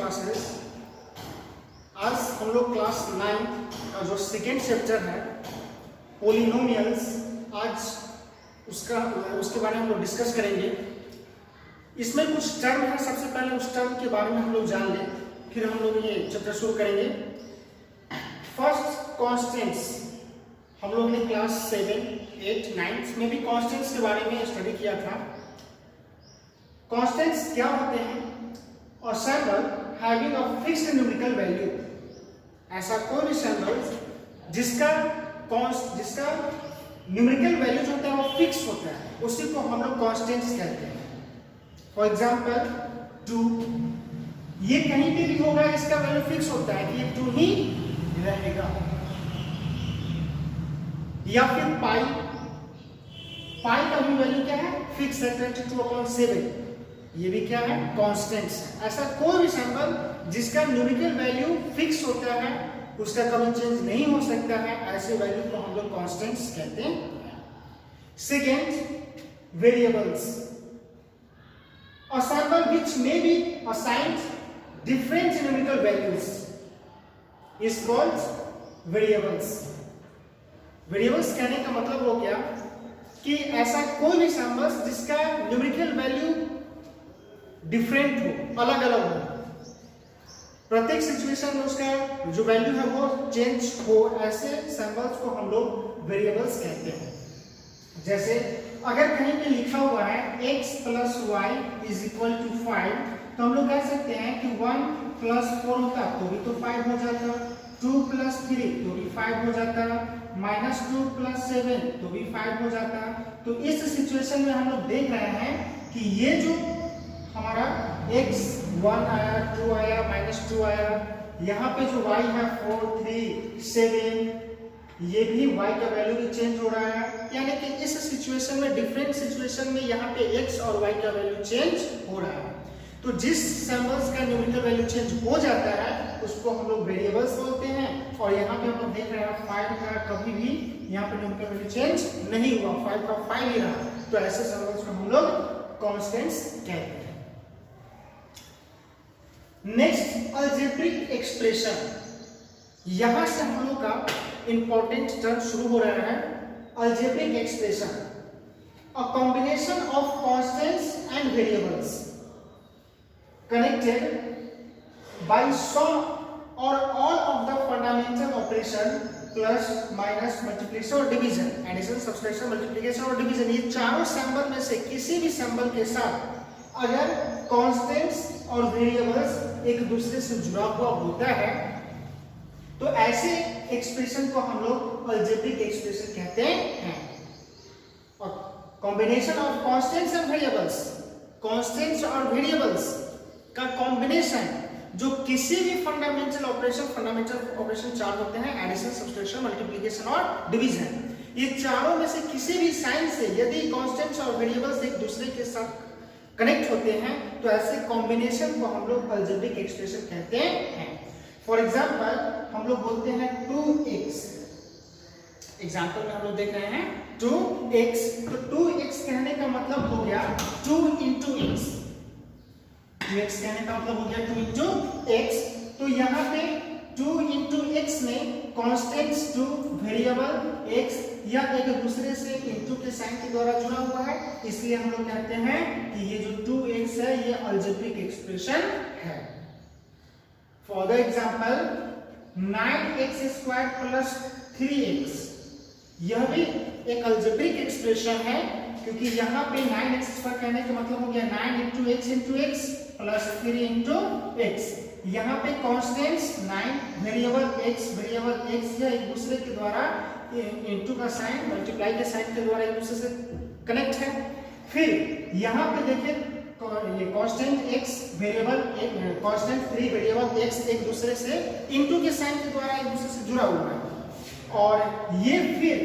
Classes. आज हम लोग क्लास 9 का जो सेकेंड चैप्टर है पोलिनोमियल्स, आज उसके बारे में हम लोग डिस्कस करेंगे। इसमें कुछ टर्म है, सबसे पहले उस टर्म के बारे में हम लोग जान लें, फिर हम लोग ये चैप्टर शुरू करेंगे। फर्स्ट कॉन्स्टेंट्स, हम लोग ने क्लास 7, 8, 9 में भी कॉन्स्टेंट्स के बारे में स्टडी किया था। कॉन्स्टेंट्स क्या होते हैं? और sample having a fixed numerical value, ऐसा कोई भी सैंपल जिसका न्यूमेरिकल वैल्यू जो होता है वो फिक्स होता है, उसी को हम लोग कॉन्स्टेंट्स कहते हैं। फॉर एग्जांपल 2, ये कहीं पे भी होगा, इसका वैल्यू फिक्स होता है कि ये 2 ही रहेगा। या फिर पाई का भी वैल्यू क्या है? फिक्स है, 22/7, ये भी क्या है? कॉन्स्टेंट्स है। ऐसा कोई भी सैंपल जिसका न्यूमेरिकल वैल्यू फिक्स होता है, उसका कभी चेंज नहीं हो सकता है, ऐसे वैल्यू को हम लोग कॉन्स्टेंट्स कहते हैं। Second, variables, a sample which may be assigned different numerical values is called variables। Variables कहने का मतलब हो गया कि ऐसा कोई भी सैंपल जिसका न्यूमेरिकल वैल्यू डिफरेंट हो, अलग अलग हो, प्रत्येक सिचुएशन में उसका जो वैल्यू है वो चेंज हो, ऐसे सैंपल्स को हम लोग वेरिएबल्स कहते हैं। जैसे अगर कहीं पे लिखा हुआ है x + y = 5, तो हम लोग कह सकते हैं कि 1 + 4 होता तो भी तो 5 हो जाता, 2 + 3 तो भी 5 हो जाता, -2 + 7 तो भी 5 हो जाता। तो इस सिचुएशन में हम लोग देख रहे हैं कि ये जो हमारा x 1 आया, 2 आया, -2 आया, यहाँ पे जो y है 4, 3, 7, ये भी y का वैल्यू भी चेंज हो रहा है। यानी कि इस सिचुएशन में, डिफरेंट सिचुएशन में यहाँ पे x और y का वैल्यू चेंज हो रहा है। तो जिस सैंपल्स का न्यूमेरिकल वैल्यू चेंज हो जाता है उसको हम लोग वेरिएबल्स बोलते हैं। और यहाँ पे हम लोग देख रहे हैं 5 का कभी भी यहाँ पे न्यूमेरिकल वैल्यू चेंज नहीं हुआ, 5 का 5 ही रहा। तो ऐसे सैंपल्स को हम लोग कांस्टेंट्स कहते हैं। नेक्स्ट, अलजेब्रिक एक्सप्रेशन, यहां से हम लोग का इंपॉर्टेंट टर्म शुरू हो रहा है। Algebraic expression, a combination of constants and variables connected by some or all of the fundamental operation plus minus multiplication और division, addition, subtraction, multiplication और division, ये चारों सैंपल में से किसी भी सैंपल के साथ अगर कांस्टेंट्स और वेरिएबल्स एक दूसरे से जुड़ा हुआ होता है तो ऐसे एक्सप्रेशन को हम लोग अलजेब्रिक एक्सप्रेशन कहते हैं। और combination of constants and variables, constants और वेरिएबल्स का कॉम्बिनेशन जो किसी भी फंडामेंटल ऑपरेशन 4 होते हैं, एडिशन, सब्सट्रैक्शन, मल्टीप्लिकेशन और डिवीजन, ये चारों में से किसी भी साइन से यदि कांस्टेंट्स और वेरिएबल्स एक दूसरे के साथ कनेक्ट होते हैं तो ऐसे कॉम्बिनेशन को हम लोग अलजेब्रिक एक्सप्रेशन कहते हैं। फॉर एग्जांपल हम लोग बोलते हैं 2x, एग्जांपल में हम लोग देख रहे हैं 2x, तो 2x कहने का मतलब हो गया 2 × x, 2x कहने का मतलब हो गया 2 × x। तो यहाँ पे 2 × x में कांस्टेंट्स 2, वेरिएबल x या एक दूसरे से इनटू के साइन के द्वारा जुड़ा हुआ है, इसलिए हम लोग कहते हैं कि ये जो 2x है ये अलजेब्रिक एक्सप्रेशन है। For the example 9x² + 3x, यह भी एक अलजेब्रिक एक्सप्रेशन है क्योंकि यहाँ पे 9x² कहने का मतलब हो गया 9 × x × x + 3 × x। यहाँ पे कांस्टेंट्स 9, वेरिएबल x या एक दूसरे के द्वारा इनटू का साइन, मल्टीप्लाई के साइन के द्वारा एक दूसरे से कनेक्ट है। फिर यहाँ पे देखिए ये constant x, variable constant 3, variable x एक दूसरे से इनटू के साइन के द्वारा एक दूसरे से जुड़ा हुआ है। और ये फिर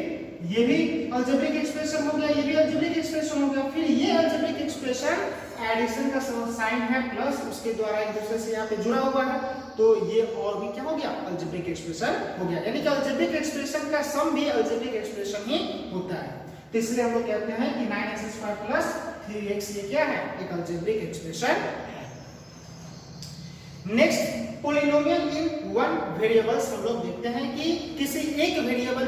ये भी अलजेब्रिक एक्सप्रेशन हो गया, ये भी अलजेब्रिक एक्सप्रेशन हो गया। फिर ये अलजेब्रिक एक्सप्रेशन एडिशन का साइन है प्लस उसके द्वारा एक दूसरे से यहाँ पे जुड़ा हुआ है, तो ये और भी क्या हो गया? अलजेब्रिक एक्सप्रेशन हो गया। यानी कि अलजेब्रिक एक्सप्रेशन का सम भी अलजेब्रिक एक्सप्रेशन ही होता है। तो इसलिए हम लोग कहते हैं कि 9x² + 3x ये क्या है? एक अलजेब्रिक एक्सप्रेशन है। Next, polynomial in one variables हम लोग देखते हैं कि किसी एक वेरिएबल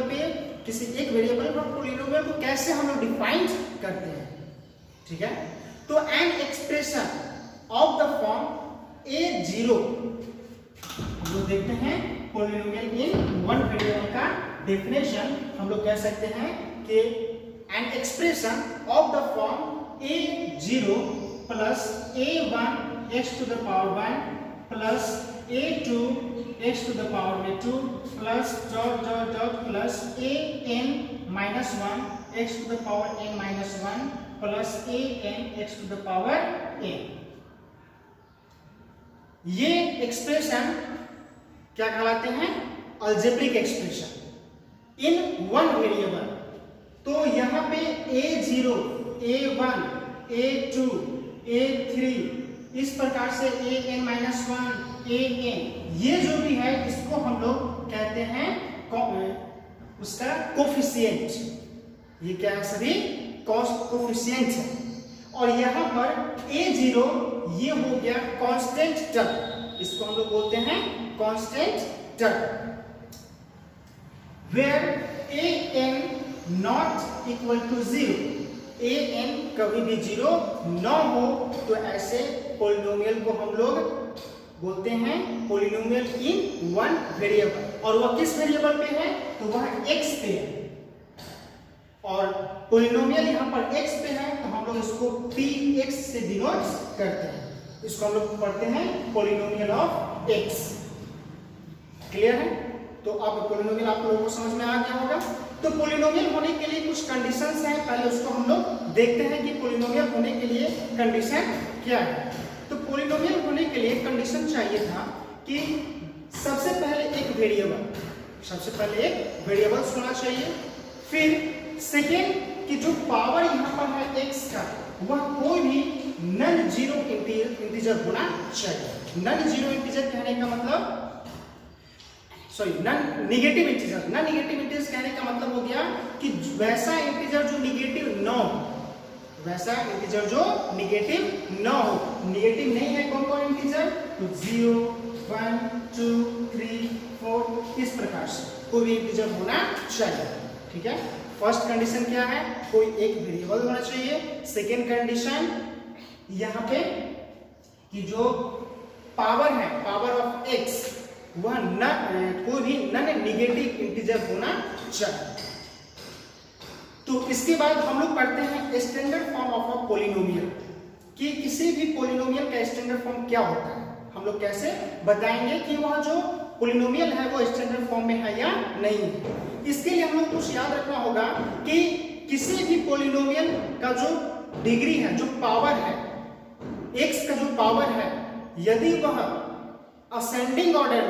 पर पोलिनोमियल को कैसे हम लोग डिफाइन करते हैं। ठीक है, तो an expression of the form a0 हम लोग देखते हैं पोलिनोमियल इन वन वेरिएबल का डेफिनेशन हम लोग कह सकते हैं कि an expression of the form a0 plus a1 x to the power 1 plus a2 x to the power में 2 plus dot dot dot plus an minus 1 x to the power n minus 1 plus an x to the power n। ये expression क्या कहलाते हैं? Algebraic expression in one variable. तो यहाँ पे a0, a1, a2, a3 इस प्रकार से an minus 1, an ये जो भी है इसको हम लोग कहते हैं उसका कोफिशिएंट। ये क्या है? सभी कोफिशिएंट है। और यहाँ पर a0 ये हो गया कांस्टेंट टर्म, इसको हम लोग बोलते हैं constant term, where an not equal to 0, an कभी भी 0 ना हो तो ऐसे पोलिनोमियल को हम लोग बोलते हैं पोलिनोमियल इन वन वेरिएबल। और वह किस वेरिएबल पे है? तो वह x पे है। और पोलिनोमियल यहाँ पर x पे है तो हम लोग इसको px से डिनोट करते हैं। इसको हम लोग पढ़ते हैं पोलिनोमियल ऑफ x। क्लियर है? तो अब पोलिनोमियल आप लोगों को समझ में आ गया होगा। तो पोलिनोमियल होने के लिए कुछ कंडीशंस हैं, पहले उसको हम लोग देखते हैं कि पोलिनोमियल होने के लिए कंडीशन क्या है। तो पोलिनोमियल होने के लिए कंडीशन चाहिए था कि सबसे पहले एक वेरिएबल होना चाहिए, फिर सेकेंड कि जो पावर यहाँ पर है x का वह कोई भी नॉन जीरो इंटीजर होना चाहिए। नॉन जीरो इंटीजर कहने का मतलब नॉन नेगेटिव इंटीजर कहने का मतलब हो गया कि वैसा इंटीजर जो नेगेटिव न हो, नेगेटिव नहीं है कौन कौन इंटीजर? तो 0, 1, 2, 3, 4 इस प्रकार से कोई भी इंटीजर होना चाहिए। ठीक है, फर्स्ट कंडीशन क्या है? कोई एक वेरिएबल होना चाहिए। सेकेंड कंडीशन यहाँ पे कि जो पावर है, पावर ऑफ x वह कोई भी नॉन नेगेटिव इंटीजर होना चाहिए। तो इसके बाद हम लोग पढ़ते हैं standard form of a polynomial, कि किसी भी पोलिनोमियल का स्टैंडर्ड फॉर्म क्या होता है। हम लोग कैसे बताएंगे कि वह जो पोलिनोमियल है वो स्टैंडर्ड फॉर्म में है या नहीं है। इसके लिए हम लोग कुछ याद रखना होगा कि किसी भी पोलिनोमियल का जो डिग्री है, जो पावर है, x का जो पावर है, यदि वह असेंडिंग ऑर्डर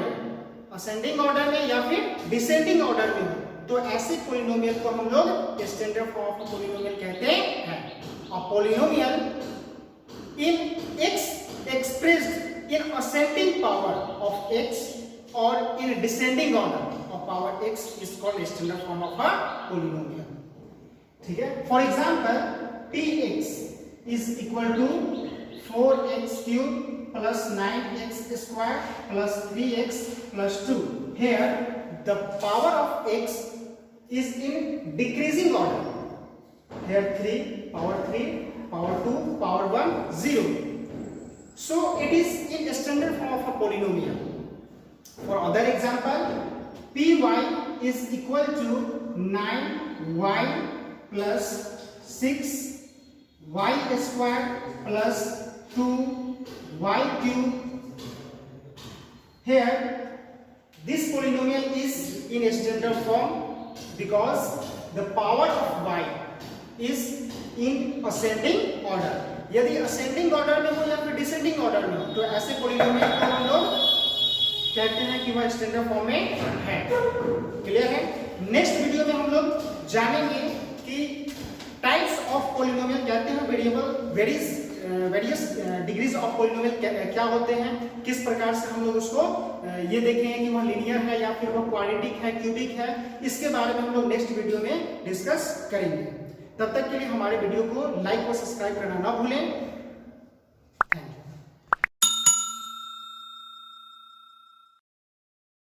में या फिर डिसेंडिंग ऑर्डर में हो तो ऐसे पोलिनोमियल को हम लोग स्टैंडर्ड फॉर्म ऑफ पोलिनोमियल कहते हैं। और polynomial in x expressed in ascending power of x or in descending order of power x is called standard form of a polynomial। ठीक है, for example px is equal to 4x cube plus 9x square plus 3x plus 2। Here the power of x is in decreasing order। Here 3, power 2, power 1, 0। So it is in standard form of a polynomial। For other example, py is equal to 9y plus 6y square plus 2y cube। Here this polynomial is in standard form because the power of y is in ascending order। यदि ascending order में हो या फिर descending order में हो तो ऐसे polynomial को हम लोग कहते हैं कि वह स्टैंडर्ड फॉर्म में है। क्लियर है? नेक्स्ट वीडियो में हम लोग जानेंगे कि टाइप्स ऑफ पोलिनोमियल कहते हैं, वेरियस डिग्रीज ऑफ पोलिनोमियल क्या होते हैं, किस प्रकार से हम लोग उसको ये देखेंगे कि वह लीनियर है या फिर वह क्वाड्रेटिक है, क्यूबिक है। इसके बारे में हम लोग नेक्स्ट वीडियो में डिस्कस करेंगे। तब तक के लिए हमारे वीडियो को लाइक और सब्सक्राइब करना ना भूलें।